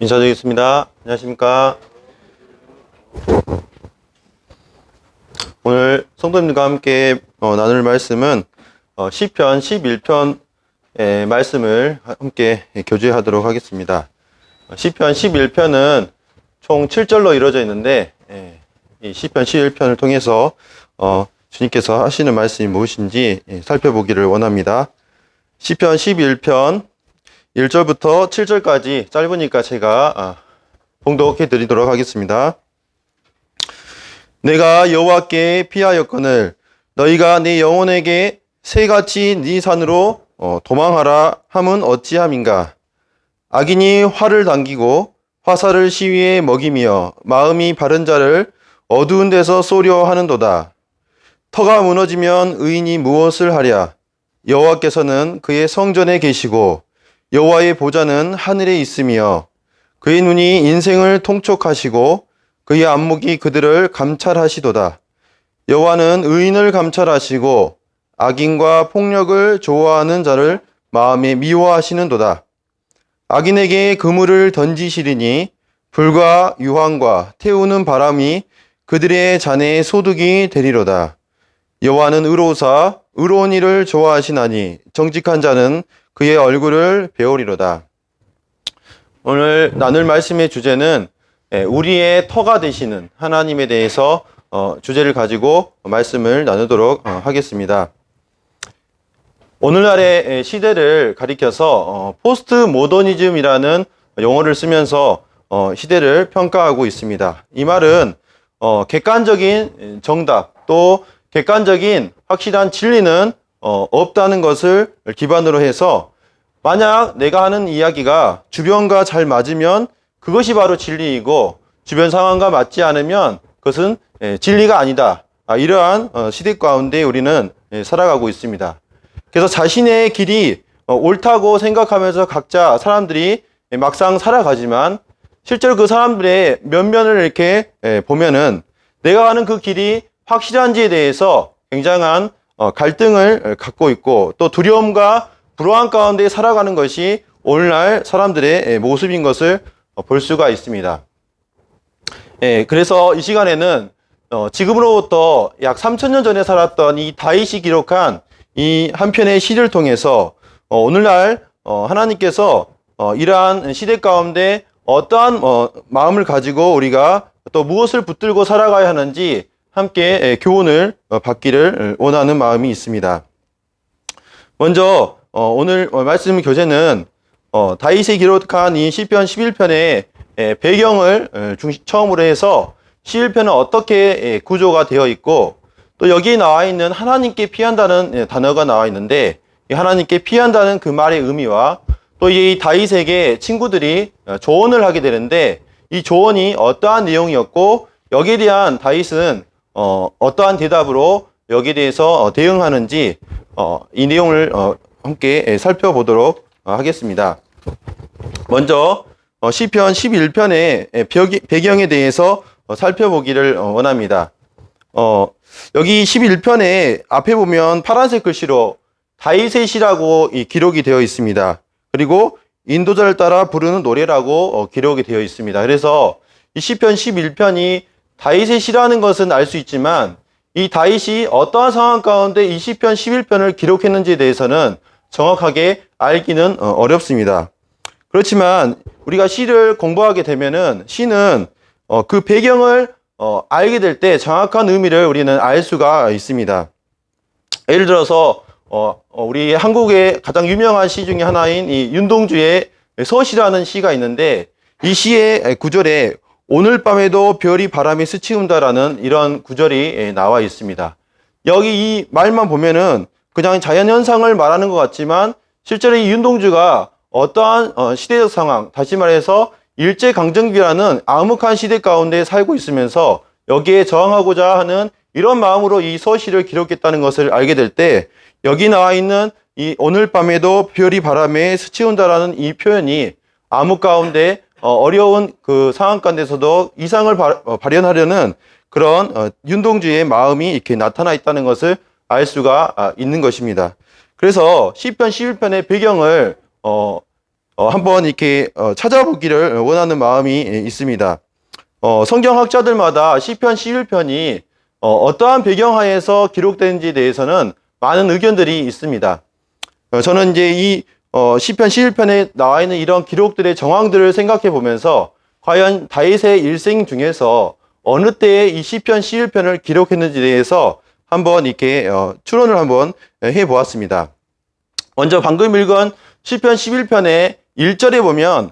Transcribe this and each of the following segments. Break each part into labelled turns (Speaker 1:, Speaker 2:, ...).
Speaker 1: 인사드리겠습니다. 안녕하십니까. 오늘 성도님들과 함께 나눌 말씀은 시편 11편의 말씀을 함께 교제하도록 하겠습니다. 시편 11편은 총 7절로 이루어져 있는데 이 시편 11편을 통해서 주님께서 하시는 말씀이 무엇인지 살펴보기를 원합니다. 시편 11편 1절부터 7절까지 짧으니까 제가 봉독해 드리도록 하겠습니다. 내가 여호와께 피하였거늘 너희가 내 영혼에게 새같이 네 산으로 도망하라 함은 어찌함인가. 악인이 활을 당기고 화살을 시위에 먹이며 마음이 바른 자를 어두운 데서 쏘려 하는도다. 터가 무너지면 의인이 무엇을 하랴. 여호와께서는 그의 성전에 계시고 여호와의 보좌는 하늘에 있으며 그의 눈이 인생을 통촉하시고 그의 안목이 그들을 감찰하시도다. 여호와는 의인을 감찰하시고 악인과 폭력을 좋아하는 자를 마음에 미워하시는도다. 악인에게 그물을 던지시리니 불과 유황과 태우는 바람이 그들의 잔에 소득이 되리로다. 여호와는 의로우사 의로운 일을 좋아하시나니 정직한 자는 그의 얼굴을 배우리로다. 오늘 나눌 말씀의 주제는 우리의 터가 되시는 하나님에 대해서 주제를 가지고 말씀을 나누도록 하겠습니다. 오늘날의 시대를 가리켜서 포스트 모더니즘이라는 용어를 쓰면서 시대를 평가하고 있습니다. 이 말은 객관적인 정답 또 객관적인 확실한 진리는 없다는 것을 기반으로 해서 만약 내가 하는 이야기가 주변과 잘 맞으면 그것이 바로 진리이고 주변 상황과 맞지 않으면 그것은 진리가 아니다. 이러한 시대 가운데 우리는 살아가고 있습니다. 그래서 자신의 길이 옳다고 생각하면서 각자 사람들이 막상 살아가지만 실제로 그 사람들의 면면을 이렇게 보면은 내가 가는 그 길이 확실한지에 대해서 굉장한 갈등을 갖고 있고 또 두려움과 불안한 가운데 살아가는 것이 오늘날 사람들의 모습인 것을 볼 수가 있습니다. 그래서 이 시간에는 지금으로부터 약 3000년 전에 살았던 이 다윗이 기록한 이 한 편의 시를 통해서 오늘날 하나님께서 이러한 시대 가운데 어떠한 마음을 가지고 우리가 또 무엇을 붙들고 살아가야 하는지 함께 교훈을 받기를 원하는 마음이 있습니다. 먼저 오늘 말씀 교재는 다윗이 기록한 이 시편 11편의 배경을 처음으로 해서 11편은 어떻게 구조가 되어 있고 또 여기에 나와 있는 하나님께 피한다는 단어가 나와 있는데 이 하나님께 피한다는 그 말의 의미와 또 이 다윗에게 친구들이 조언을 하게 되는데 이 조언이 어떠한 내용이었고 여기에 대한 다윗은 어떠한 대답으로 여기에 대해서 대응하는지 이 내용을 함께 살펴보도록 하겠습니다. 먼저 시편 11편의 배경에 대해서 살펴보기를 원합니다. 여기 11편에 앞에 보면 파란색 글씨로 다윗의 시라고 기록이 되어 있습니다. 그리고 인도자를 따라 부르는 노래라고 기록이 되어 있습니다. 그래서 이 시편 11편이 다윗의 시라는 것은 알 수 있지만 이 다윗이 어떠한 상황 가운데 이 시편 11편을 기록했는지에 대해서는 정확하게 알기는 어렵습니다. 그렇지만 우리가 시를 공부하게 되면은 시는 그 배경을 알게 될 때 정확한 의미를 우리는 알 수가 있습니다. 예를 들어서 우리 한국의 가장 유명한 시 중에 하나인 이 윤동주의 서시라는 시가 있는데 이 시의 구절에 오늘 밤에도 별이 바람에 스치운다라는 이런 구절이 나와 있습니다. 여기 이 말만 보면은 그냥 자연현상을 말하는 것 같지만 실제로 이 윤동주가 어떠한 시대적 상황, 다시 말해서 일제강점기라는 암흑한 시대 가운데 살고 있으면서 여기에 저항하고자 하는 이런 마음으로 이 서시를 기록했다는 것을 알게 될 때 여기 나와 있는 이 오늘 밤에도 별이 바람에 스치운다라는 이 표현이 암흑 가운데 어려운 그 상황 가운데서도 이상을 발현하려는 그런 윤동주의 마음이 이렇게 나타나 있다는 것을 알 수가 있는 것입니다. 그래서 시편 11편의 배경을 한번 이렇게 찾아보기를 원하는 마음이 있습니다. 성경학자들마다 시편 11편이 어떠한 배경하에서 기록된지에 대해서는 많은 의견들이 있습니다. 저는 이제 이 시편 11편에 나와 있는 이런 기록들의 정황들을 생각해 보면서 과연 다윗의 일생 중에서 어느 때에 이 시편 11편을 기록했는지에 대해서 한번 이렇게 추론을 한번 해 보았습니다. 먼저 방금 읽은 시편 11편의 1절에 보면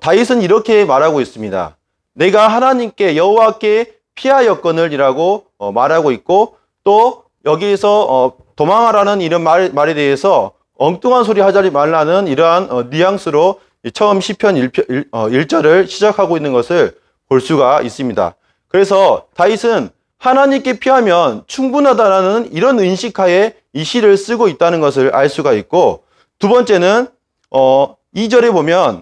Speaker 1: 다윗은 이렇게 말하고 있습니다. 내가 하나님께 여호와께 피하였거늘이라고 말하고 있고, 또 여기에서 도망하라는 이런 말에 대해서 엉뚱한 소리 하지 말라는 이러한 뉘앙스로 처음 시편 1절을 시작하고 있는 것을 볼 수가 있습니다. 그래서 다윗은 하나님께 피하면 충분하다라는 이런 인식하에 이 시를 쓰고 있다는 것을 알 수가 있고, 두 번째는 2절에 보면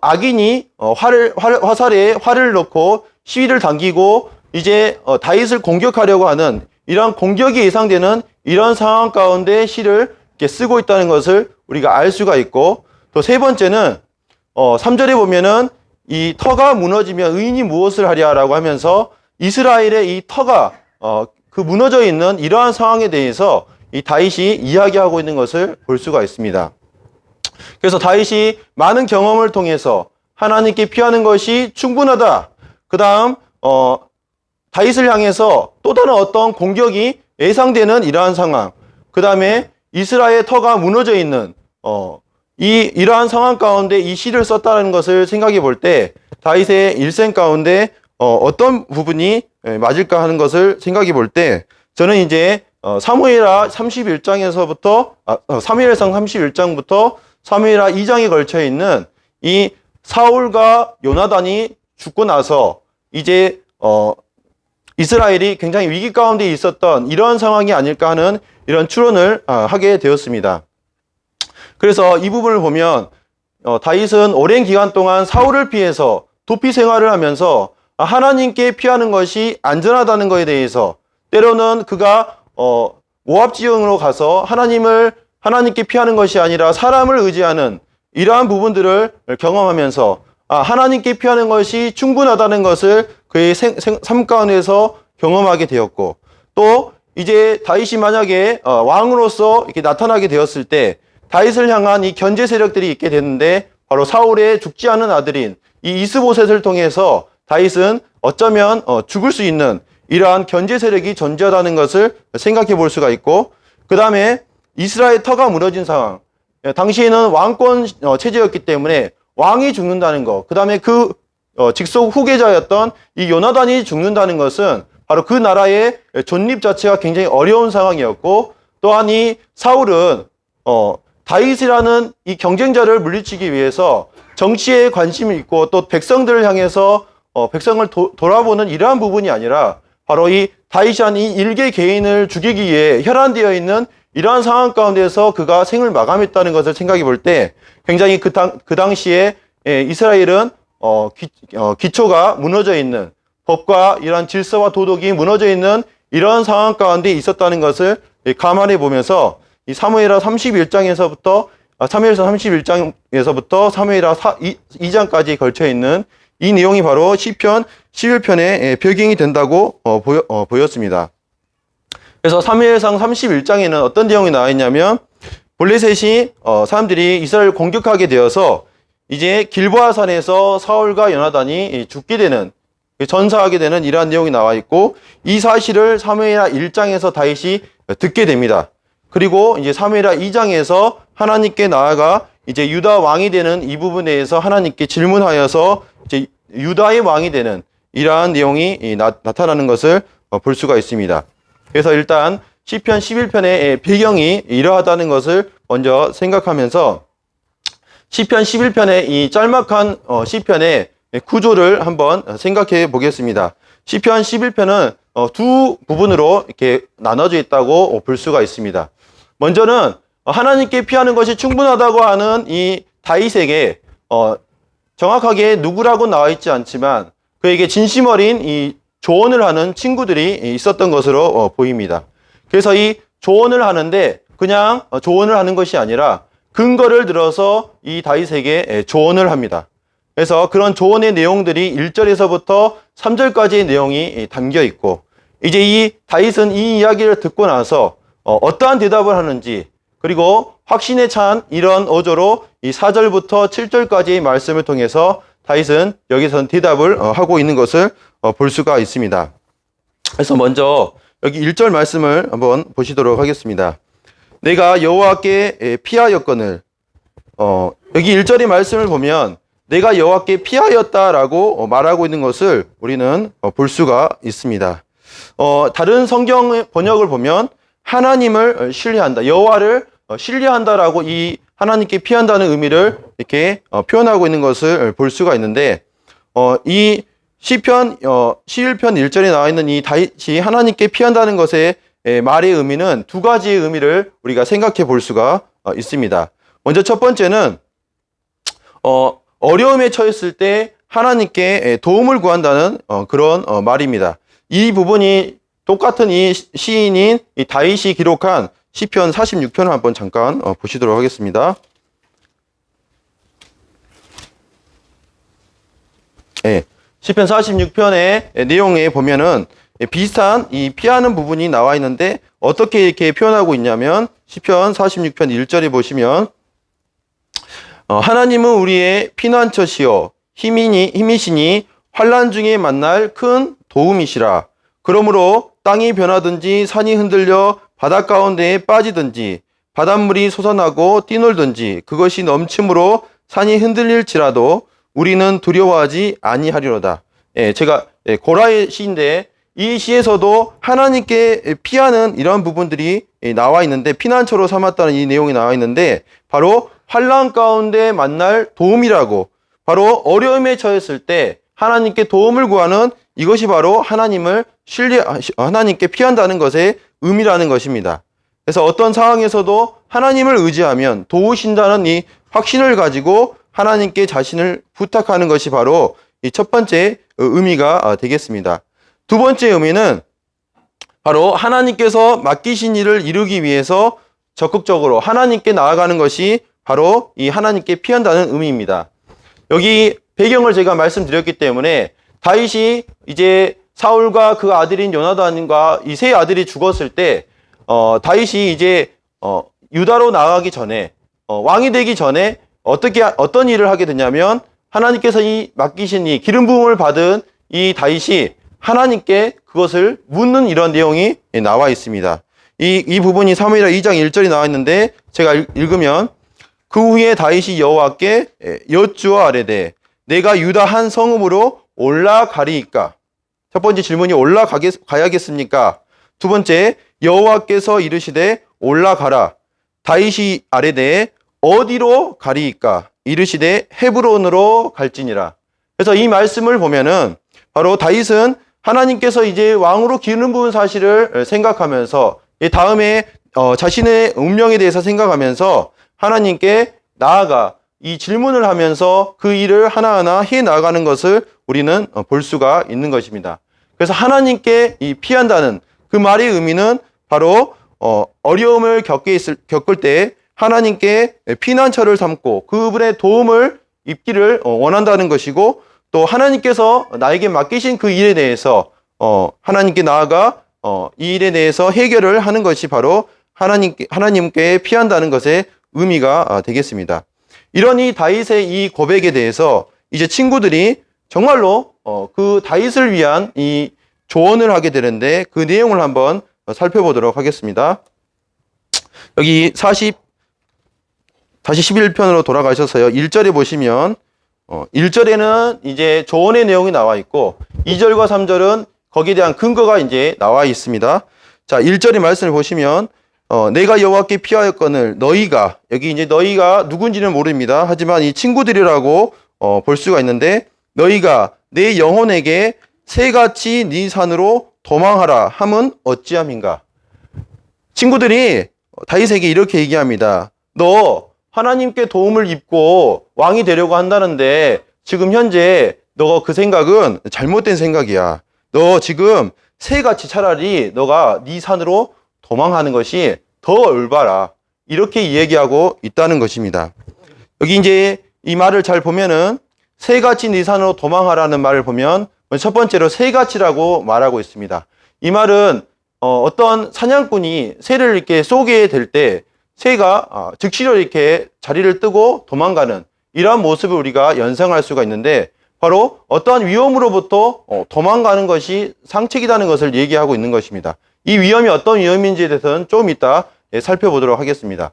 Speaker 1: 악인이 화살에 활을 넣고 시위를 당기고 이제 다윗을 공격하려고 하는 이러한 공격이 예상되는 이런 상황 가운데 시를 이렇게 쓰고 있다는 것을 우리가 알 수가 있고, 또 세 번째는 3절에 보면은 이 터가 무너지면 의인이 무엇을 하랴라고 하면서 이스라엘의 이 터가 그 무너져 있는 이러한 상황에 대해서 이 다윗이 이야기하고 있는 것을 볼 수가 있습니다. 그래서 다윗이 많은 경험을 통해서 하나님께 피하는 것이 충분하다. 그 다음 다윗을 향해서 또 다른 어떤 공격이 예상되는 이러한 상황, 그 다음에 이스라엘의 터가 무너져 있는 이러한 상황 가운데 이 시를 썼다는 것을 생각해 볼 때 다윗의 일생 가운데 어떤 부분이 맞을까 하는 것을 생각해 볼 때, 저는 이제 사무엘하 31장에서부터 사무엘상 31장부터 사무엘하 2장에 걸쳐 있는 이 사울과 요나단이 죽고 나서 이제 이스라엘이 굉장히 위기 가운데 있었던 이런 상황이 아닐까 하는 이런 추론을 하게 되었습니다. 그래서 이 부분을 보면 다윗은 오랜 기간 동안 사울을 피해서 도피 생활을 하면서 하나님께 피하는 것이 안전하다는 것에 대해서, 때로는 그가 모압 지형으로 가서 하나님께 피하는 것이 아니라 사람을 의지하는 이러한 부분들을 경험하면서 하나님께 피하는 것이 충분하다는 것을 그의 삶 가운데서 경험하게 되었고, 또 이제 다윗이 만약에 왕으로서 이렇게 나타나게 되었을 때 다윗을 향한 이 견제 세력들이 있게 됐는데, 바로 사울의 죽지 않은 아들인 이 이스보셋을 통해서 다윗은 어쩌면 죽을 수 있는 이러한 견제 세력이 존재하다는 것을 생각해 볼 수가 있고, 그 다음에 이스라엘 터가 무너진 상황, 당시에는 왕권 체제였기 때문에 왕이 죽는다는 것, 그 다음에 그 직속 후계자였던 이 요나단이 죽는다는 것은 바로 그 나라의 존립 자체가 굉장히 어려운 상황이었고, 또한 이 사울은 다윗이라는 이 경쟁자를 물리치기 위해서 정치에 관심이 있고 또 백성들을 향해서 백성을 돌아보는 이러한 부분이 아니라 바로 이 다윗이라는 이 일개 개인을 죽이기 위해 혈안되어 있는 이러한 상황 가운데서 그가 생을 마감했다는 것을 생각해 볼 때, 굉장히 그 당시에 이스라엘은 기초가 무너져 있는, 법과 이러한 질서와 도덕이 무너져 있는 이러한 상황 가운데 있었다는 것을 감안해 보면서 이 사무엘하 31장에서부터 사무엘상 31장에서부터 사무엘하 2장까지 걸쳐 있는 이 내용이 바로 시편 11편의 배경이 된다고 보였습니다. 그래서 사무엘상 31장에는 어떤 내용이 나와 있냐면, 블레셋이 사람들이 이스라엘을 공격하게 되어서 이제 길보아산에서 사울과 요나단이 죽게 되는, 전사하게 되는 이러한 내용이 나와 있고, 이 사실을 사무엘하 1장에서 다윗이 듣게 됩니다. 그리고 이제 사무엘하 2장에서 하나님께 나아가 이제 유다 왕이 되는 이 부분에 대해서 하나님께 질문하여서 이제 유다의 왕이 되는 이러한 내용이 나타나는 것을 볼 수가 있습니다. 그래서 일단 시편 11편의 배경이 이러하다는 것을 먼저 생각하면서 시편 11편의 이 짤막한 시편의 구조를 한번 생각해 보겠습니다. 시편 11편은 두 부분으로 이렇게 나눠져 있다고 볼 수가 있습니다. 먼저는 하나님께 피하는 것이 충분하다고 하는 이 다윗에게 정확하게 누구라고 나와 있지 않지만 그에게 진심 어린 이 조언을 하는 친구들이 있었던 것으로 보입니다. 그래서 이 조언을 하는데 그냥 조언을 하는 것이 아니라 근거를 들어서 이 다윗에게 조언을 합니다. 그래서 그런 조언의 내용들이 1절에서부터 3절까지의 내용이 담겨 있고, 이제 이 다윗은 이 이야기를 듣고 나서 어떠한 대답을 하는지, 그리고 확신에 찬 이런 어조로 이 4절부터 7절까지의 말씀을 통해서 다윗은 여기서는 대답을 하고 있는 것을 볼 수가 있습니다. 그래서 먼저 여기 1절 말씀을 한번 보시도록 하겠습니다. 내가 여호와께 피하였거늘, 여기 1절의 말씀을 보면 내가 여호와께 피하였다라고 말하고 있는 것을 우리는 볼 수가 있습니다. 다른 성경 번역을 보면 하나님을 신뢰한다, 여호와를 신뢰한다라고 이 하나님께 피한다는 의미를 이렇게 표현하고 있는 것을 볼 수가 있는데, 이 시편 11편 1절에 나와 있는 이 다윗이 하나님께 피한다는 것의 말의 의미는 두 가지의 의미를 우리가 생각해 볼 수가 있습니다. 먼저 첫 번째는 어려움에 처했을 때 하나님께 도움을 구한다는 그런 말입니다. 이 부분이 똑같은 이 시인인 이 다윗이 기록한 시편 46편을 한번 잠깐 보시도록 하겠습니다. 네, 시편 46편의 내용에 보면은 비슷한 이 피하는 부분이 나와 있는데 어떻게 이렇게 표현하고 있냐면, 시편 46편 1절에 보시면 하나님은 우리의 피난처시요 힘이시니 환난 중에 만날 큰 도움이시라. 그러므로 땅이 변하든지 산이 흔들려 바닷 가운데에 빠지든지 바닷물이 솟아나고 뛰놀든지 그것이 넘침으로 산이 흔들릴지라도 우리는 두려워하지 아니하리로다. 제가 고라의 시인데 이 시에서도 하나님께 피하는 이런 부분들이 나와 있는데, 피난처로 삼았다는 이 내용이 나와 있는데, 바로 환난 가운데 만날 도움이라고, 바로 어려움에 처했을 때 하나님께 도움을 구하는 이것이 바로 하나님께 피한다는 것의 의미라는 것입니다. 그래서 어떤 상황에서도 하나님을 의지하면 도우신다는 이 확신을 가지고 하나님께 자신을 부탁하는 것이 바로 이 첫 번째 의미가 되겠습니다. 두 번째 의미는 바로 하나님께서 맡기신 일을 이루기 위해서 적극적으로 하나님께 나아가는 것이 바로 이 하나님께 피한다는 의미입니다. 여기 배경을 제가 말씀드렸기 때문에 다윗이 이제 사울과 그 아들인 요나단과 이 세 아들이 죽었을 때 다윗이 이제 유다로 나가기 전에 왕이 되기 전에 어떤 일을 하게 되냐면, 하나님께서 이 맡기신 이 기름 부음을 받은 이 다윗이 하나님께 그것을 묻는 이런 내용이 나와 있습니다. 이 부분이 사무엘하 2장 1절이 나와 있는데, 제가 읽으면 그 후에 다윗이 여호와께 여쭈어 아뢰되 내가 유다 한 성읍으로 올라가리이까. 첫 번째 질문이 올라가야겠습니까? 두 번째, 여호와께서 이르시되 올라가라. 다윗이 아뢰되 어디로 가리이까? 이르시되 헤브론으로 갈지니라. 그래서 이 말씀을 보면은 바로 다윗은 하나님께서 이제 왕으로 기름 부은 사실을 생각하면서 다음에 자신의 운명에 대해서 생각하면서 하나님께 나아가 이 질문을 하면서 그 일을 하나하나 해 나가는 것을 우리는 볼 수가 있는 것입니다. 그래서 하나님께 이 피한다는 그 말의 의미는 바로 어려움을 겪을 때 하나님께 피난처를 삼고 그분의 도움을 입기를 원한다는 것이고, 또 하나님께서 나에게 맡기신 그 일에 대해서 하나님께 나아가 이 일에 대해서 해결을 하는 것이 바로 하나님께 피한다는 것의 의미가 되겠습니다. 이런 이 다윗의 이 고백에 대해서 이제 친구들이 정말로 그 다윗을 위한 이 조언을 하게 되는데, 그 내용을 한번 살펴보도록 하겠습니다. 여기 다시 11편으로 돌아가셔서요. 1절에 보시면 1절에는 이제 조언의 내용이 나와 있고 2절과 3절은 거기에 대한 근거가 이제 나와 있습니다. 자, 1절의 말씀을 보시면 내가 여호와께 피하였거늘 너희가, 여기 이제 너희가 누군지는 모릅니다. 하지만 이 친구들이라고 볼 수가 있는데, 너희가 내 영혼에게 새같이 네 산으로 도망하라 함은 어찌함인가. 친구들이 다윗에게 이렇게 얘기합니다. 너 하나님께 도움을 입고 왕이 되려고 한다는데 지금 현재 너가 그 생각은 잘못된 생각이야. 너 지금 새같이 차라리 너가 네 산으로 도망하는 것이 더 올바라. 이렇게 이야기하고 있다는 것입니다. 여기 이제 이 말을 잘 보면은 새같이 네 산으로 도망하라는 말을 보면 첫 번째로 새같이라고 말하고 있습니다. 이 말은 어떤 사냥꾼이 새를 이렇게 쏘게 될 때 새가 즉시로 이렇게 자리를 뜨고 도망가는 이러한 모습을 우리가 연상할 수가 있는데 바로 어떠한 위험으로부터 도망가는 것이 상책이라는 것을 얘기하고 있는 것입니다. 이 위험이 어떤 위험인지에 대해서는 조금 이따 살펴보도록 하겠습니다.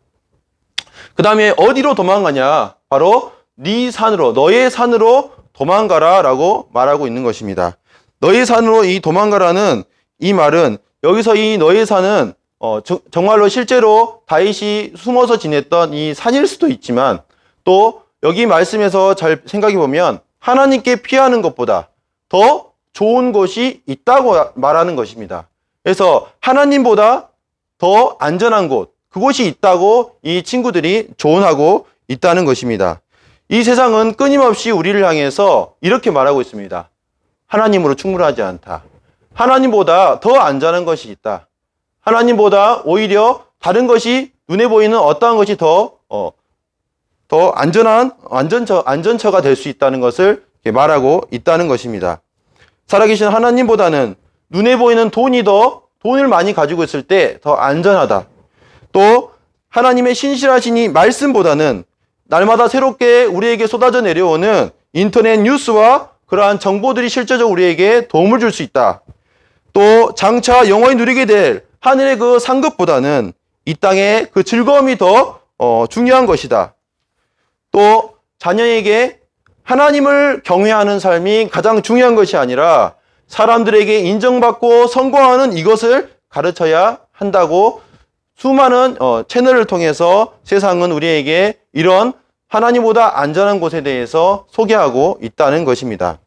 Speaker 1: 그 다음에 어디로 도망가냐? 바로 네 산으로, 너의 산으로 도망가라 라고 말하고 있는 것입니다. 너의 산으로 이 도망가라는 이 말은 여기서 이 너의 산은 정말로 실제로 다윗이 숨어서 지냈던 이 산일 수도 있지만 또 여기 말씀에서 잘 생각해 보면 하나님께 피하는 것보다 더 좋은 곳이 있다고 말하는 것입니다. 그래서 하나님보다 더 안전한 곳, 그곳이 있다고 이 친구들이 조언하고 있다는 것입니다. 이 세상은 끊임없이 우리를 향해서 이렇게 말하고 있습니다. 하나님으로 충분하지 않다. 하나님보다 더 안전한 것이 있다. 하나님보다 오히려 다른 것이 눈에 보이는 어떠한 것이 더 안전한 안전처가 될 수 있다는 것을 말하고 있다는 것입니다. 살아계신 하나님보다는 눈에 보이는 돈을 많이 가지고 있을 때 더 안전하다. 또 하나님의 신실하신 이 말씀보다는 날마다 새롭게 우리에게 쏟아져 내려오는 인터넷 뉴스와 그러한 정보들이 실제적으로 우리에게 도움을 줄 수 있다. 또 장차 영원히 누리게 될 하늘의 그 상급보다는 이 땅의 그 즐거움이 더 중요한 것이다. 또 자녀에게 하나님을 경외하는 삶이 가장 중요한 것이 아니라 사람들에게 인정받고 성공하는 이것을 가르쳐야 한다고 수많은 채널을 통해서 세상은 우리에게 이런 하나님보다 안전한 곳에 대해서 소개하고 있다는 것입니다.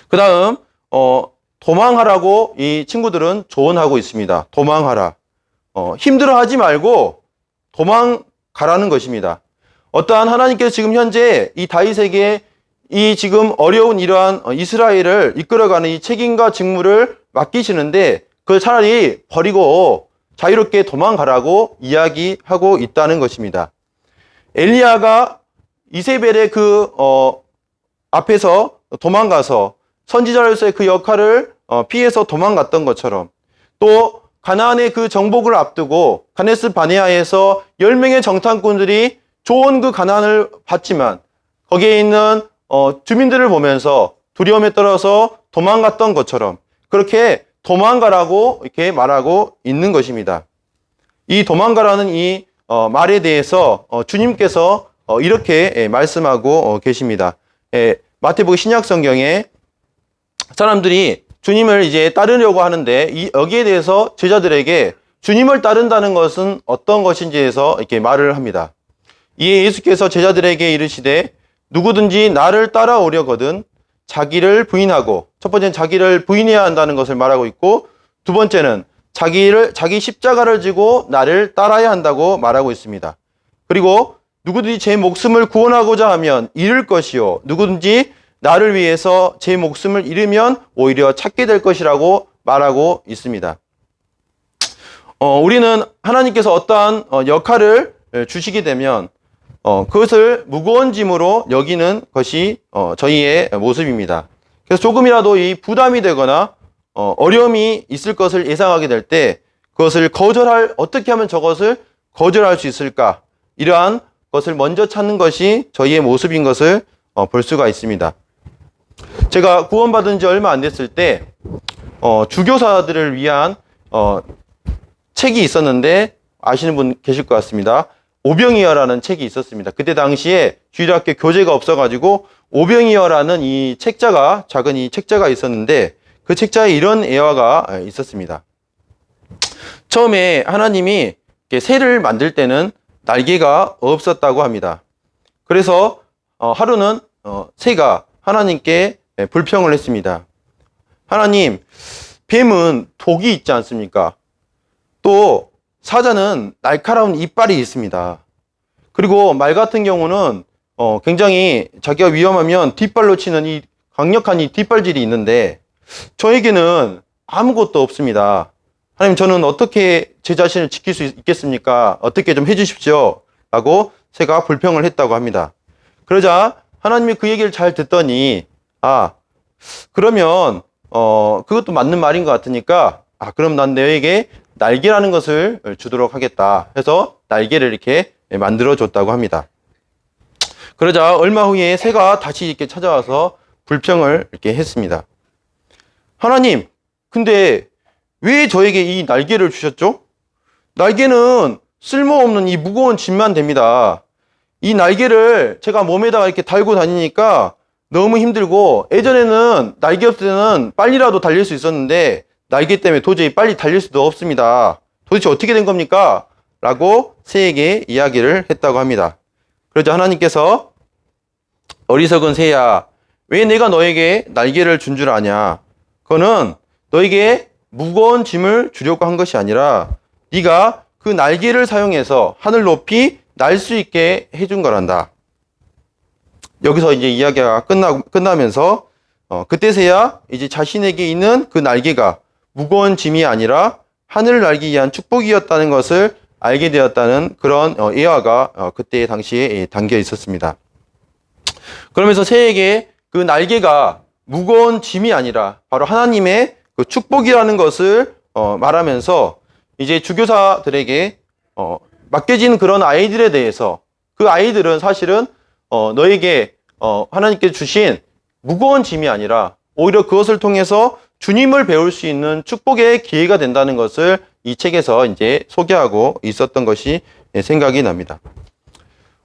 Speaker 1: 그 다음 도망하라고 이 친구들은 조언하고 있습니다. 도망하라. 힘들어하지 말고 도망가라는 것입니다. 어떠한 하나님께서 지금 현재 이 다윗에게 이 지금 어려운 이러한 이스라엘을 이끌어가는 이 책임과 직무를 맡기시는데 그걸 차라리 버리고 자유롭게 도망가라고 이야기하고 있다는 것입니다. 엘리야가 이세벨의 앞에서 도망가서 선지자로서의 그 역할을 피해서 도망갔던 것처럼 또 가나안의 그 정복을 앞두고 가데스 바네아에서 10명의 정탐꾼들이 좋은 그 가나안을 봤지만 거기에 있는 주민들을 보면서 두려움에 떨어서 도망갔던 것처럼 그렇게 도망가라고 이렇게 말하고 있는 것입니다. 이 도망가라는 이 말에 대해서 주님께서 이렇게 말씀하고 계십니다. 마태복음 신약 성경에 사람들이 주님을 이제 따르려고 하는데 여기에 대해서 제자들에게 주님을 따른다는 것은 어떤 것인지에서 이렇게 말을 합니다. 이에 예수께서 제자들에게 이르시되 누구든지 나를 따라오려거든 자기를 부인하고, 첫 번째는 자기를 부인해야 한다는 것을 말하고 있고, 두 번째는 자기 십자가를 지고 나를 따라야 한다고 말하고 있습니다. 그리고 누구든지 제 목숨을 구원하고자 하면 잃을 것이요 누구든지 나를 위해서 제 목숨을 잃으면 오히려 찾게 될 것이라고 말하고 있습니다. 우리는 하나님께서 어떠한 역할을 주시게 되면 그것을 무거운 짐으로 여기는 것이 저희의 모습입니다. 그래서 조금이라도 이 부담이 되거나 어려움이 있을 것을 예상하게 될 때 그것을 어떻게 하면 저것을 거절할 수 있을까? 이러한 것을 먼저 찾는 것이 저희의 모습인 것을 볼 수가 있습니다. 제가 구원받은 지 얼마 안 됐을 때 주교사들을 위한 책이 있었는데 아시는 분 계실 것 같습니다. 오병이어라는 책이 있었습니다. 그때 당시에 주일학교 교재가 없어가지고 오병이어라는 이 책자가, 작은 이 책자가 있었는데 그 책자에 이런 애화가 있었습니다. 처음에 하나님이 새를 만들 때는 날개가 없었다고 합니다. 그래서 하루는 새가 하나님께 불평을 했습니다. 하나님, 뱀은 독이 있지 않습니까? 또 사자는 날카로운 이빨이 있습니다. 그리고 말 같은 경우는 굉장히 자기가 위험하면 뒷발로 치는 이 강력한 이 뒷발질이 있는데 저에게는 아무것도 없습니다. 하나님, 저는 어떻게 제 자신을 지킬 수 있겠습니까? 어떻게 좀 해주십시오. 라고 새가 불평을 했다고 합니다. 그러자 하나님이 그 얘기를 잘 듣더니, 그러면 그것도 맞는 말인 것 같으니까, 그럼 난 너에게 날개라는 것을 주도록 하겠다 해서 날개를 이렇게 만들어 줬다고 합니다. 그러자 얼마 후에 새가 다시 이렇게 찾아와서 불평을 이렇게 했습니다. 하나님, 근데 왜 저에게 이 날개를 주셨죠? 날개는 쓸모없는 이 무거운 짐만 됩니다. 이 날개를 제가 몸에다가 이렇게 달고 다니니까 너무 힘들고, 예전에는 날개 없을 때는 빨리라도 달릴 수 있었는데 날개 때문에 도저히 빨리 달릴 수도 없습니다. 도대체 어떻게 된 겁니까? 라고 새에게 이야기를 했다고 합니다. 그러자 하나님께서, 어리석은 새야, 왜 내가 너에게 날개를 준 줄 아냐? 그거는 너에게 무거운 짐을 주려고 한 것이 아니라 네가 그 날개를 사용해서 하늘 높이 날 수 있게 해준 거란다. 여기서 이제 이야기가 끝나면서 그때서야 이제 자신에게 있는 그 날개가 무거운 짐이 아니라 하늘을 날기 위한 축복이었다는 것을 알게 되었다는 그런 예화가 그때 당시에 담겨 있었습니다. 그러면서 새에게 그 날개가 무거운 짐이 아니라 바로 하나님의 그 축복이라는 것을 말하면서 이제 주교사들에게 맡겨진 그런 아이들에 대해서, 그 아이들은 사실은 너에게 하나님께 주신 무거운 짐이 아니라 오히려 그것을 통해서 주님을 배울 수 있는 축복의 기회가 된다는 것을 이 책에서 이제 소개하고 있었던 것이 생각이 납니다.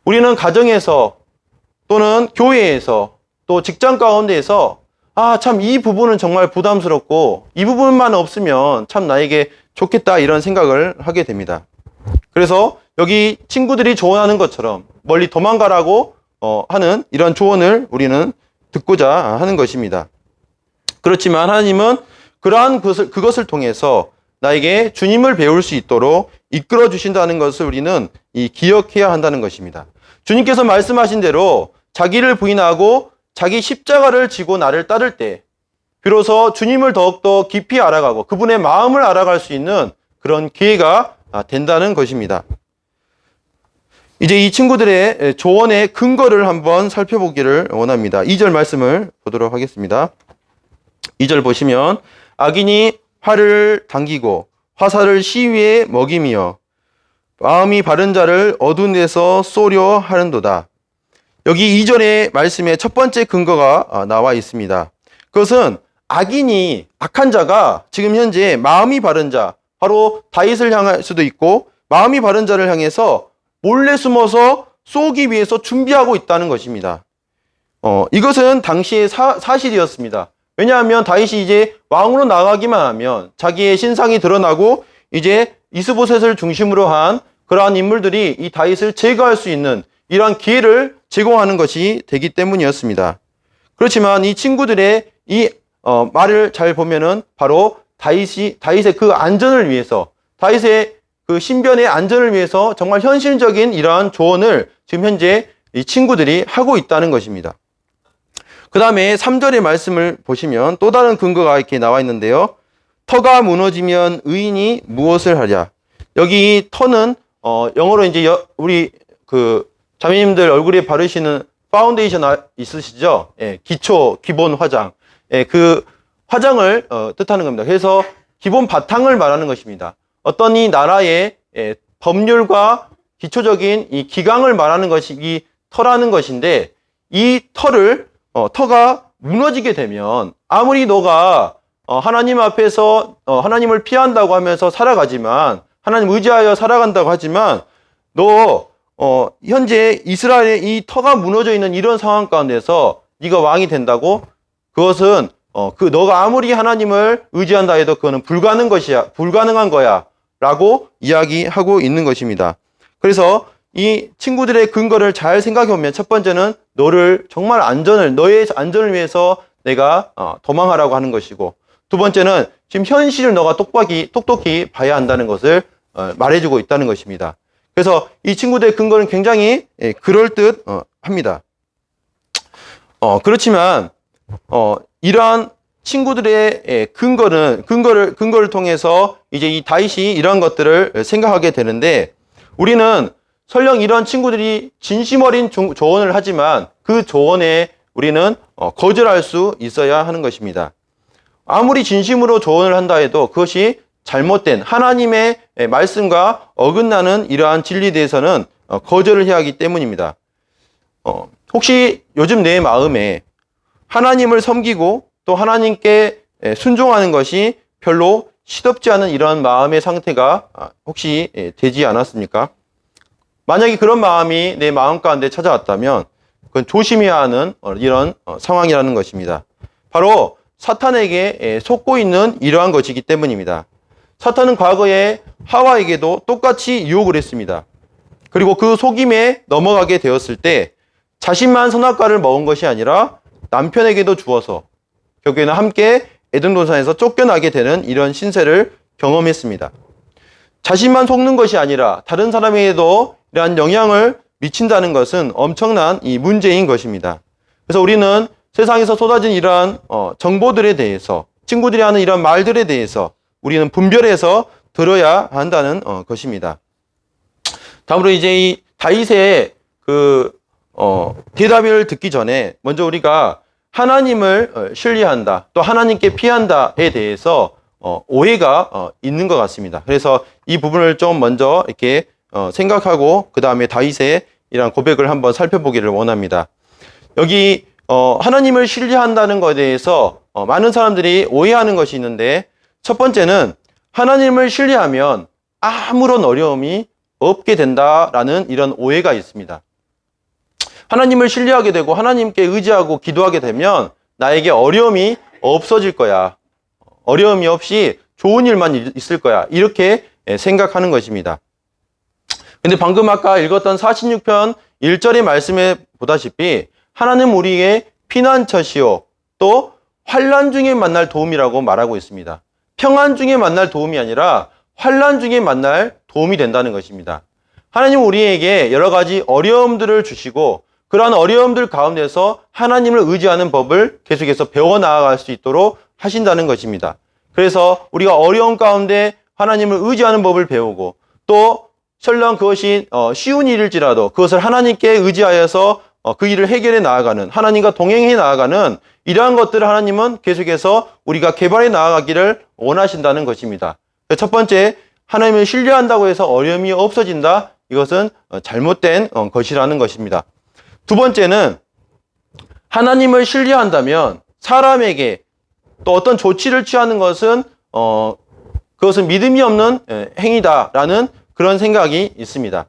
Speaker 1: 우리는 가정에서 또는 교회에서 또 직장 가운데에서 참 이 부분은 정말 부담스럽고 이 부분만 없으면 참 나에게 좋겠다 이런 생각을 하게 됩니다. 그래서 여기 친구들이 조언하는 것처럼 멀리 도망가라고 하는 이런 조언을 우리는 듣고자 하는 것입니다. 그렇지만 하나님은 그러한 그것을 통해서 나에게 주님을 배울 수 있도록 이끌어 주신다는 것을 우리는 기억해야 한다는 것입니다. 주님께서 말씀하신 대로 자기를 부인하고 자기 십자가를 지고 나를 따를 때 비로소 주님을 더욱더 깊이 알아가고 그분의 마음을 알아갈 수 있는 그런 기회가 된다는 것입니다. 이제 이 친구들의 조언의 근거를 한번 살펴보기를 원합니다. 2절 말씀을 보도록 하겠습니다. 2절 보시면 악인이 활을 당기고 화살을 시위에 먹이며 마음이 바른 자를 어두운 데서 쏘려 하는도다. 여기 2절의 말씀의 첫 번째 근거가 나와 있습니다. 그것은 악한 자가 지금 현재 마음이 바른 자, 바로 다윗을 향할 수도 있고 마음이 바른 자를 향해서 몰래 숨어서 쏘기 위해서 준비하고 있다는 것입니다. 이것은 당시의 사실이었습니다. 왜냐하면 다윗이 이제 왕으로 나가기만 하면 자기의 신상이 드러나고 이제 이스보셋을 중심으로 한 그러한 인물들이 이 다윗을 제거할 수 있는 이러한 기회를 제공하는 것이 되기 때문이었습니다. 그렇지만 이 친구들의 이 말을 잘 보면은 바로 다윗의 그 안전을 위해서, 다윗의 그 신변의 안전을 위해서 정말 현실적인 이러한 조언을 지금 현재 이 친구들이 하고 있다는 것입니다. 그 다음에 3절의 말씀을 보시면 또 다른 근거가 이렇게 나와 있는데요. 터가 무너지면 의인이 무엇을 하랴. 여기 터는 영어로 이제 우리 그 자매님들 얼굴에 바르시는 파운데이션 있으시죠? 예, 기본 화장. 예, 그 화장을 뜻하는 겁니다. 그래서 기본 바탕을 말하는 것입니다. 어떤 이 나라의 법률과 기초적인 이 기강을 말하는 것이 이 터라는 것인데, 이 터가 무너지게 되면 아무리 너가 하나님 앞에서 하나님을 피한다고 하면서 살아가지만, 하나님 의지하여 살아간다고 하지만, 너 현재 이스라엘의 이 터가 무너져 있는 이런 상황 가운데서 네가 왕이 된다고? 그것은 너가 아무리 하나님을 의지한다 해도 그거는 불가능한 거야 라고 이야기하고 있는 것입니다. 그래서 이 친구들의 근거를 잘 생각해 보면, 첫 번째는 너의 안전을 위해서 내가 도망하라고 하는 것이고, 두 번째는 지금 현실을 너가 똑똑히 봐야 한다는 것을 말해주고 있다는 것입니다. 그래서 이 친구들의 근거는 굉장히 그럴듯합니다. 그렇지만 이러한 친구들의 근거를 통해서 이제 이 다윗이 이런 것들을 생각하게 되는데, 우리는 설령 이런 친구들이 진심 어린 조언을 하지만 그 조언에 우리는 거절할 수 있어야 하는 것입니다. 아무리 진심으로 조언을 한다 해도 그것이 잘못된 하나님의 말씀과 어긋나는 이러한 진리에 대해서는 거절을 해야 하기 때문입니다. 혹시 요즘 내 마음에 하나님을 섬기고 또 하나님께 순종하는 것이 별로 시덥지 않은 이러한 마음의 상태가 혹시 되지 않았습니까? 만약에 그런 마음이 내 마음 가운데 찾아왔다면 그건 조심해야 하는 이런 상황이라는 것입니다. 바로 사탄에게 속고 있는 이러한 것이기 때문입니다. 사탄은 과거에 하와에게도 똑같이 유혹을 했습니다. 그리고 그 속임에 넘어가게 되었을 때 자신만 선악과를 먹은 것이 아니라 남편에게도 주어서 결국에는 함께 에덴 동산에서 쫓겨나게 되는 이런 신세를 경험했습니다. 자신만 속는 것이 아니라 다른 사람에게도 이러한 영향을 미친다는 것은 엄청난 이 문제인 것입니다. 그래서 우리는 세상에서 쏟아진 이러한 정보들에 대해서, 친구들이 하는 이런 말들에 대해서 우리는 분별해서 들어야 한다는 것입니다. 다음으로 이제 이 다윗의 대답을 듣기 전에 먼저 우리가 하나님을 신뢰한다, 또 하나님께 피한다에 대해서 오해가 있는 것 같습니다. 그래서 이 부분을 좀 먼저 이렇게 생각하고 그 다음에 다윗의 이런 고백을 한번 살펴보기를 원합니다. 여기 하나님을 신뢰한다는 것에 대해서 많은 사람들이 오해하는 것이 있는데, 첫 번째는 하나님을 신뢰하면 아무런 어려움이 없게 된다라는 이런 오해가 있습니다. 하나님을 신뢰하게 되고 하나님께 의지하고 기도하게 되면 나에게 어려움이 없어질 거야, 어려움이 없이 좋은 일만 있을 거야, 이렇게 생각하는 것입니다. 근데 방금 아까 읽었던 46편 1절의 말씀에 보다시피 하나님 우리의 피난처시요 또 환난 중에 만날 도움이라고 말하고 있습니다. 평안 중에 만날 도움이 아니라 환난 중에 만날 도움이 된다는 것입니다. 하나님 우리에게 여러 가지 어려움들을 주시고 그러한 어려움들 가운데서 하나님을 의지하는 법을 계속해서 배워나갈 수 있도록 하신다는 것입니다. 그래서 우리가 어려움 가운데 하나님을 의지하는 법을 배우고, 또 설령 그것이 쉬운 일일지라도 그것을 하나님께 의지하여서 그 일을 해결해 나아가는, 하나님과 동행해 나아가는 이러한 것들을 하나님은 계속해서 우리가 개발해 나아가기를 원하신다는 것입니다. 첫 번째, 하나님을 신뢰한다고 해서 어려움이 없어진다, 이것은 잘못된 것이라는 것입니다. 두 번째는 하나님을 신뢰한다면 사람에게 또 어떤 조치를 취하는 것은 그것은 믿음이 없는 행위다라는 그런 생각이 있습니다.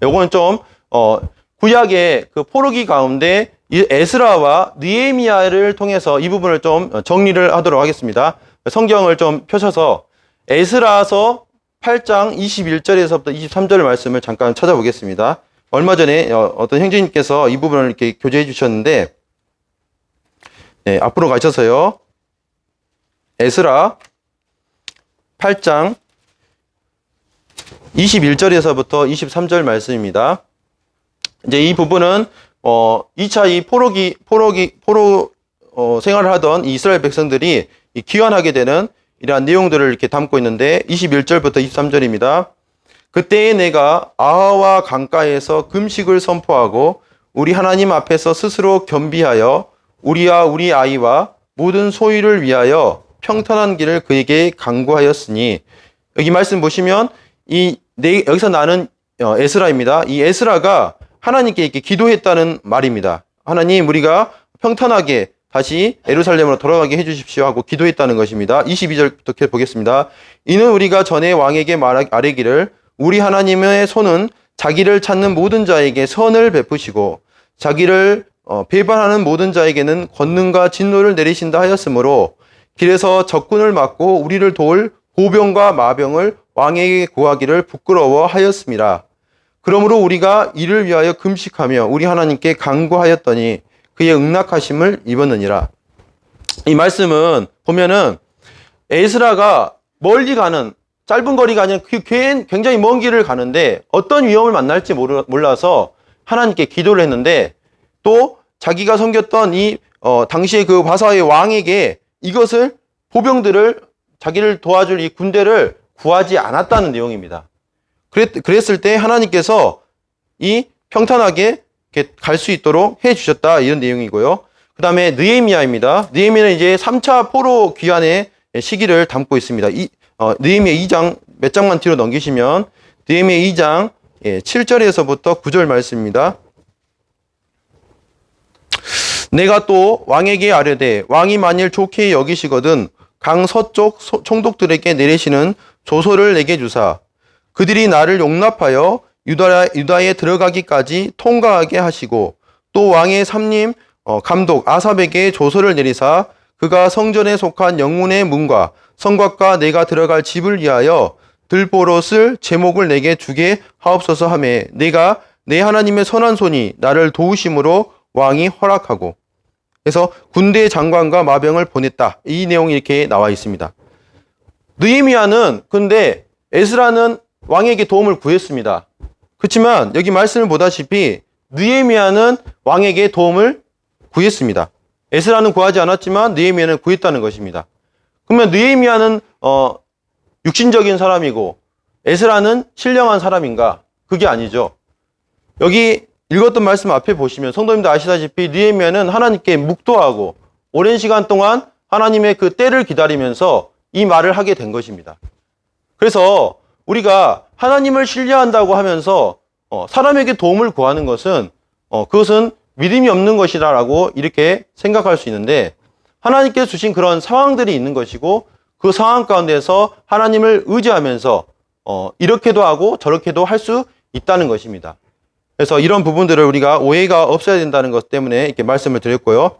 Speaker 1: 요거는 좀 구약의 그 포로기 가운데 이 에스라와 느헤미야를 통해서 이 부분을 좀 정리를 하도록 하겠습니다. 성경을 좀 펴셔서 에스라서 8장 21절에서부터 23절 말씀을 잠깐 찾아보겠습니다. 얼마 전에 어떤 형제님께서 이 부분을 이렇게 교제해 주셨는데, 네, 앞으로 가셔서요. 에스라 8장 21절에서부터 23절 말씀입니다. 이제 이 부분은 2차 포로 생활을 하던 이 이스라엘 백성들이 귀환하게 되는 이러한 내용들을 이렇게 담고 있는데, 21절부터 23절입니다. 그때에 내가 아하와 강가에서 금식을 선포하고 우리 하나님 앞에서 스스로 겸비하여 우리와 우리 아이와 모든 소유를 위하여 평탄한 길을 그에게 강구하였으니, 여기 말씀 보시면 여기서 나는 에스라입니다. 이 에스라가 하나님께 이렇게 기도했다는 말입니다. 하나님, 우리가 평탄하게 다시 예루살렘으로 돌아가게 해주십시오 하고 기도했다는 것입니다. 22절부터 보겠습니다. 이는 우리가 전에 왕에게 아뢰기를 우리 하나님의 손은 자기를 찾는 모든 자에게 선을 베푸시고 자기를 배반하는 모든 자에게는 권능과 진노를 내리신다 하였으므로 길에서 적군을 막고 우리를 도울 보병과 마병을 왕에게 구하기를 부끄러워하였습니다. 그러므로 우리가 이를 위하여 금식하며 우리 하나님께 간구하였더니 그의 응낙하심을 입었느니라. 이 말씀은 보면은 에스라가 멀리 가는, 짧은 거리가 아니라 굉장히 먼 길을 가는데 어떤 위험을 만날지 몰라서 하나님께 기도를 했는데, 또 자기가 섬겼던 이 당시에 그 바사의 왕에게 이것을 보병들을 자기를 도와줄 이 군대를 구하지 않았다는 내용입니다. 그랬을 때 하나님께서 이 평탄하게 갈 수 있도록 해 주셨다 이런 내용이고요. 그 다음에 느헤미야입니다. 느헤미야는 이제 3차 포로 귀환의 시기를 담고 있습니다. 느헤미야 2장 몇 장만 뒤로 넘기시면 느헤미야 2장 7절에서부터 9절 말씀입니다. 내가 또 왕에게 아뢰되 왕이 만일 좋게 여기시거든 강 서쪽 총독들에게 내리시는 조서를 내게 주사 그들이 나를 용납하여 유다에 들어가기까지 통과하게 하시고 또 왕의 삼림 감독 아삽에게 조서를 내리사 그가 성전에 속한 영문의 문과 성곽과 내가 들어갈 집을 위하여 들보로 쓸 제목을 내게 주게 하옵소서 하매 내가 내 하나님의 선한 손이 나를 도우심으로 왕이 허락하고 그래서 군대 장관과 마병을 보냈다. 이 내용이 이렇게 나와 있습니다. 느헤미야는 근데 에스라는 왕에게 도움을 구했습니다. 그렇지만 여기 말씀을 보다시피 느헤미야는 왕에게 도움을 구했습니다. 에스라는 구하지 않았지만 느헤미야는 구했다는 것입니다. 그러면 느헤미야는 육신적인 사람이고 에스라는 신령한 사람인가? 그게 아니죠. 여기 읽었던 말씀 앞에 보시면 성도님도 아시다시피 느헤미야는 하나님께 묵도하고 오랜 시간 동안 하나님의 그 때를 기다리면서 이 말을 하게 된 것입니다. 그래서 우리가 하나님을 신뢰한다고 하면서 사람에게 도움을 구하는 것은 그것은 믿음이 없는 것이라고 이렇게 생각할 수 있는데 하나님께서 주신 그런 상황들이 있는 것이고 그 상황 가운데서 하나님을 의지하면서 이렇게도 하고 저렇게도 할 수 있다는 것입니다. 그래서 이런 부분들을 우리가 오해가 없어야 된다는 것 때문에 이렇게 말씀을 드렸고요.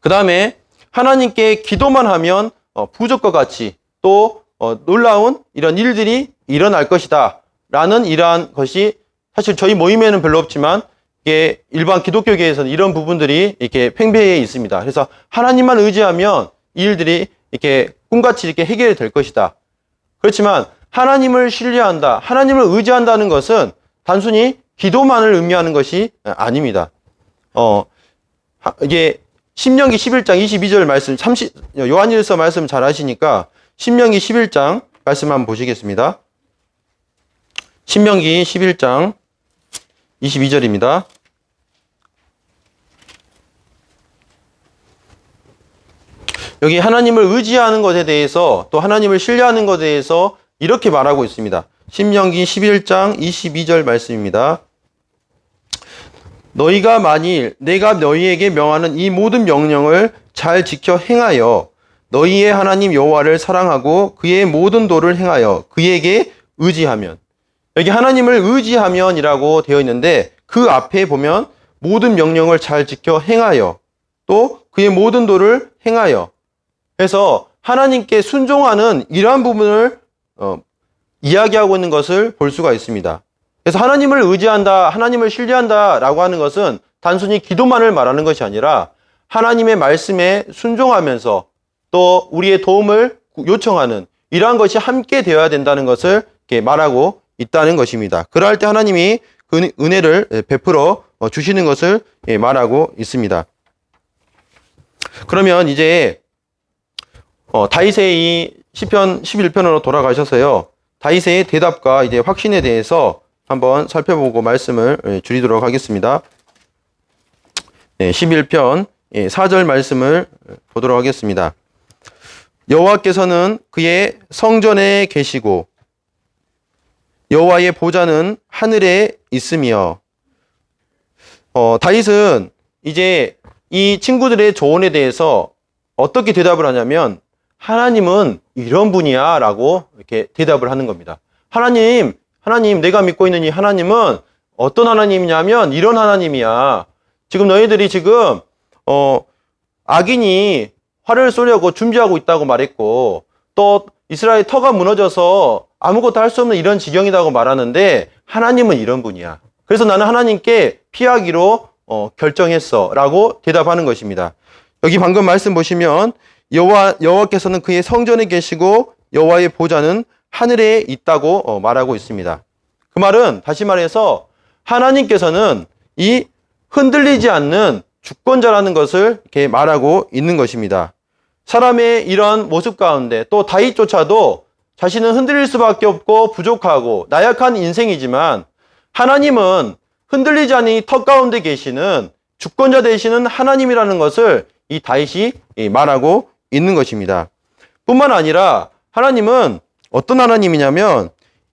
Speaker 1: 그 다음에 하나님께 기도만 하면 부족과 같이 또 놀라운 이런 일들이 일어날 것이다 라는 이러한 것이 사실 저희 모임에는 별로 없지만 이게 일반 기독교계에서는 이런 부분들이 이렇게 팽배해 있습니다. 그래서 하나님만 의지하면 이 일들이 이렇게 꿈같이 이렇게 해결이 될 것이다. 그렇지만 하나님을 신뢰한다, 하나님을 의지한다는 것은 단순히 기도만을 의미하는 것이 아닙니다. 이게 신명기 11장 22절 말씀, 요한일서 말씀 잘 아시니까 신명기 11장 말씀 한번 보시겠습니다. 신명기 11장 22절입니다. 여기 하나님을 의지하는 것에 대해서 또 하나님을 신뢰하는 것에 대해서 이렇게 말하고 있습니다. 신명기 11장 22절 말씀입니다. 너희가 만일 내가 너희에게 명하는 이 모든 명령을 잘 지켜 행하여 너희의 하나님 여호와를 사랑하고 그의 모든 도를 행하여 그에게 의지하면 여기 하나님을 의지하면이라고 되어 있는데 그 앞에 보면 모든 명령을 잘 지켜 행하여 또 그의 모든 도를 행하여 해서 하나님께 순종하는 이러한 부분을 이야기하고 있는 것을 볼 수가 있습니다. 그래서 하나님을 의지한다, 하나님을 신뢰한다 라고 하는 것은 단순히 기도만을 말하는 것이 아니라 하나님의 말씀에 순종하면서 또 우리의 도움을 요청하는 이러한 것이 함께 되어야 된다는 것을 이렇게 말하고 있다는 것입니다. 그럴 때 하나님이 그 은혜를 베풀어 주시는 것을 말하고 있습니다. 그러면 이제 다윗의 이 시편 11편으로 돌아가셔서요. 다윗의 대답과 이제 확신에 대해서 한번 살펴보고 말씀을 드리도록 하겠습니다. 11편 4절 말씀을 보도록 하겠습니다. 여호와께서는 그의 성전에 계시고 여호와의 보좌는 하늘에 있으며 다윗은 이제 이 친구들의 조언에 대해서 어떻게 대답을 하냐면 하나님은 이런 분이야 라고 이렇게 대답을 하는 겁니다. 하나님 내가 믿고 있는 이 하나님은 어떤 하나님이냐면 이런 하나님이야. 지금 너희들이 지금 악인이 활을 쏘려고 준비하고 있다고 말했고 또 이스라엘 터가 무너져서 아무것도 할 수 없는 이런 지경이라고 말하는데 하나님은 이런 분이야. 그래서 나는 하나님께 피하기로 결정했어 라고 대답하는 것입니다. 여기 방금 말씀 보시면 여호와께서는 그의 성전에 계시고 여호와의 보좌는 하늘에 있다고 말하고 있습니다. 그 말은 다시 말해서 하나님께서는 이 흔들리지 않는 주권자라는 것을 이렇게 말하고 있는 것입니다. 사람의 이런 모습 가운데 또 다윗조차도 자신은 흔들릴 수밖에 없고 부족하고 나약한 인생이지만 하나님은 흔들리지 않는 턱 가운데 계시는 주권자 되시는 하나님이라는 것을 이 다윗이 말하고 있는 것입니다. 뿐만 아니라 하나님은 어떤 하나님이냐면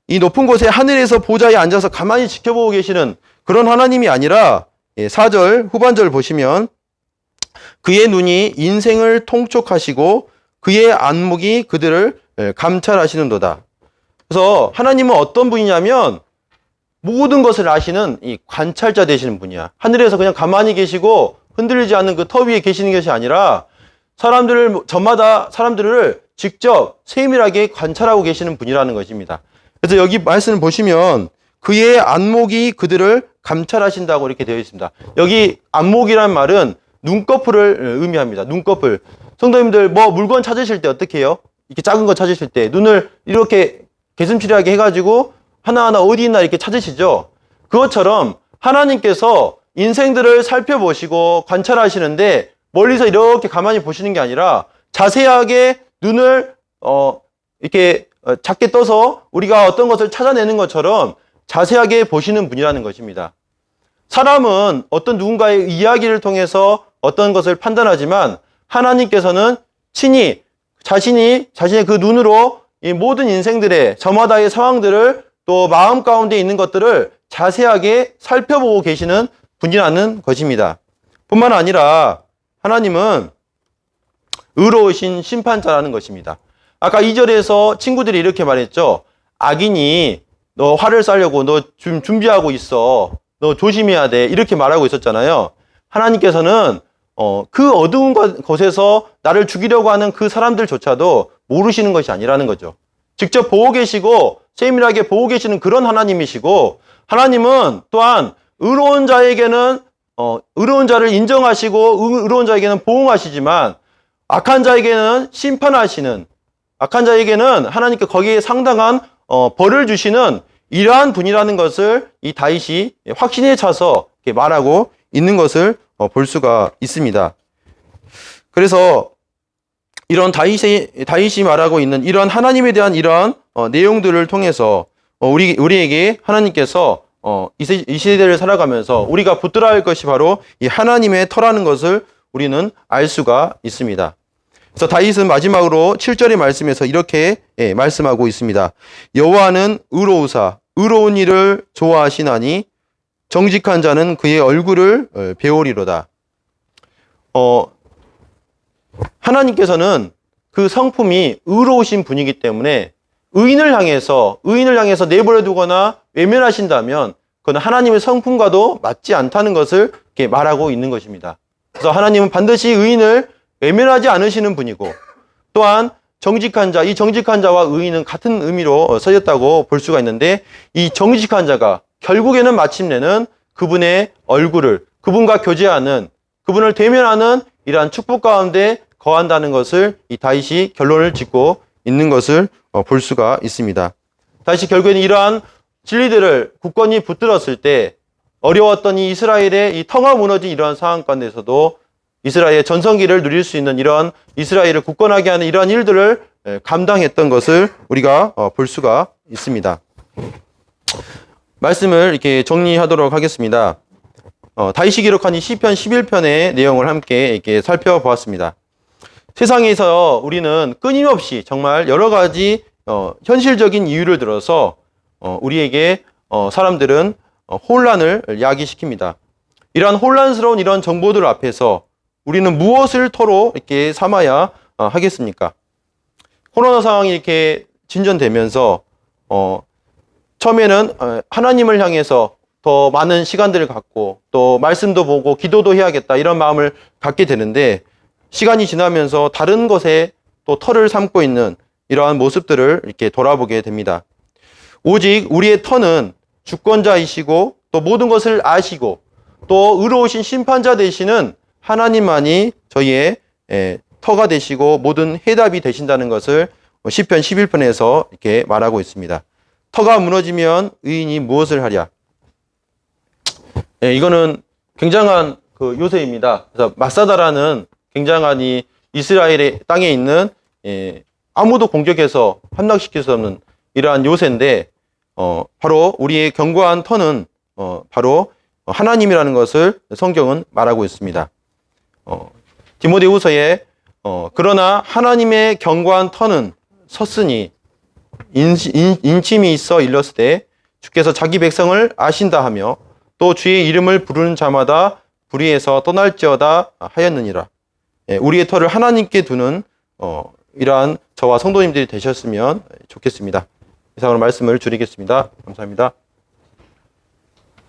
Speaker 1: 이 높은 곳에 하늘에서 보좌에 앉아서 가만히 지켜보고 계시는 그런 하나님이 아니라 4절 후반절 보시면 그의 눈이 인생을 통촉하시고 그의 안목이 그들을 감찰하시는도다. 그래서 하나님은 어떤 분이냐면 모든 것을 아시는 이 관찰자 되시는 분이야. 하늘에서 그냥 가만히 계시고 흔들리지 않는 그 터 위에 계시는 것이 아니라 저마다 사람들을 직접 세밀하게 관찰하고 계시는 분이라는 것입니다. 그래서 여기 말씀을 보시면 그의 안목이 그들을 감찰하신다고 이렇게 되어 있습니다. 여기 안목이란 말은 눈꺼풀을 의미합니다. 눈꺼풀. 성도님들 물건 찾으실 때 어떻게 해요? 이렇게 작은 거 찾으실 때 눈을 이렇게 개슴츠레하게 해가지고 하나하나 어디 있나 이렇게 찾으시죠? 그것처럼 하나님께서 인생들을 살펴보시고 관찰하시는데 멀리서 이렇게 가만히 보시는 게 아니라 자세하게 눈을 이렇게 작게 떠서 우리가 어떤 것을 찾아내는 것처럼 자세하게 보시는 분이라는 것입니다. 사람은 어떤 누군가의 이야기를 통해서 어떤 것을 판단하지만 하나님께서는 친히 자신의 그 눈으로 이 모든 인생들의 저마다의 상황들을 또 마음 가운데 있는 것들을 자세하게 살펴보고 계시는 분이라는 것입니다. 뿐만 아니라 하나님은 의로우신 심판자라는 것입니다. 아까 2절에서 친구들이 이렇게 말했죠. 악인이 너 화를 쏴려고 너 지금 준비하고 있어. 너 조심해야 돼. 이렇게 말하고 있었잖아요. 하나님께서는 그 어두운 곳에서 나를 죽이려고 하는 그 사람들조차도 모르시는 것이 아니라는 거죠. 직접 보고 계시고 세밀하게 보고 계시는 그런 하나님이시고 하나님은 또한 의로운 자에게는 의로운 자를 인정하시고 의로운 자에게는 보응하시지만 악한 자에게는 심판하시는 악한 자에게는 하나님께 거기에 상당한 벌을 주시는 이러한 분이라는 것을 이 다윗이 확신에 차서 이렇게 말하고 있는 것을 볼 수가 있습니다. 그래서 이런 다윗이 말하고 있는 이런 하나님에 대한 이러한 내용들을 통해서 우리에게 하나님께서 이 시대를 살아가면서 우리가 붙들어야 할 것이 바로 이 하나님의 터라는 것을 우리는 알 수가 있습니다. 그래서 다윗은 마지막으로 7절의 말씀에서 이렇게 말씀하고 있습니다. 여호와는 의로우사 의로운 일을 좋아하시나니 정직한 자는 그의 얼굴을 배우리로다. 하나님께서는 그 성품이 의로우신 분이기 때문에 의인을 향해서 내버려 두거나 외면하신다면 그건 하나님의 성품과도 맞지 않다는 것을 이렇게 말하고 있는 것입니다. 그래서 하나님은 반드시 의인을 외면하지 않으시는 분이고 또한 정직한 자, 이 정직한 자와 의인은 같은 의미로 써졌다고 볼 수가 있는데 이 정직한 자가 결국에는 마침내는 그분의 얼굴을 그분과 교제하는 그분을 대면하는 이러한 축복 가운데 거한다는 것을 이 다윗이 결론을 짓고 있는 것을 볼 수가 있습니다. 다윗이 결국에는 이러한 진리들을 굳건히 붙들었을 때 어려웠던 이 이스라엘의 이 터가 무너진 이러한 상황 가운데서도 이스라엘의 전성기를 누릴 수 있는 이러한 이스라엘을 굳건하게 하는 이러한 일들을 감당했던 것을 우리가 볼 수가 있습니다. 말씀을 이렇게 정리하도록 하겠습니다. 다윗이 기록한 이 시편 11편의 내용을 함께 이렇게 살펴보았습니다. 세상에서 우리는 끊임없이 정말 여러 가지 현실적인 이유를 들어서 우리에게 사람들은 혼란을 야기시킵니다. 이러한 혼란스러운 이런 정보들 앞에서 우리는 무엇을 토로 이렇게 삼아야 하겠습니까? 코로나 상황이 이렇게 진전되면서 처음에는 하나님을 향해서 더 많은 시간들을 갖고 또 말씀도 보고 기도도 해야겠다 이런 마음을 갖게 되는데 시간이 지나면서 다른 것에 또 터를 삼고 있는 이러한 모습들을 이렇게 돌아보게 됩니다. 오직 우리의 터는 주권자이시고 또 모든 것을 아시고 또 의로우신 심판자 되시는 하나님만이 저희의 터가 되시고 모든 해답이 되신다는 것을 시편 11편에서 이렇게 말하고 있습니다. 터가 무너지면 의인이 무엇을 하랴? 이거는 굉장한 그 요새입니다. 그래서 마사다라는 굉장한 이 이스라엘의 땅에 있는 아무도 공격해서 함락시킬 수 없는 이러한 요새인데 바로 우리의 견고한 터는 바로 하나님이라는 것을 성경은 말하고 있습니다. 디모데후서에 그러나 하나님의 견고한 터는 섰으니 인침이 있어 일렀으되 주께서 자기 백성을 아신다 하며 또 주의 이름을 부르는 자마다 불의에서 떠날지어다 하였느니라. 우리의 터를 하나님께 두는 이러한 저와 성도님들이 되셨으면 좋겠습니다. 이상으로 말씀을 줄이겠습니다. 감사합니다.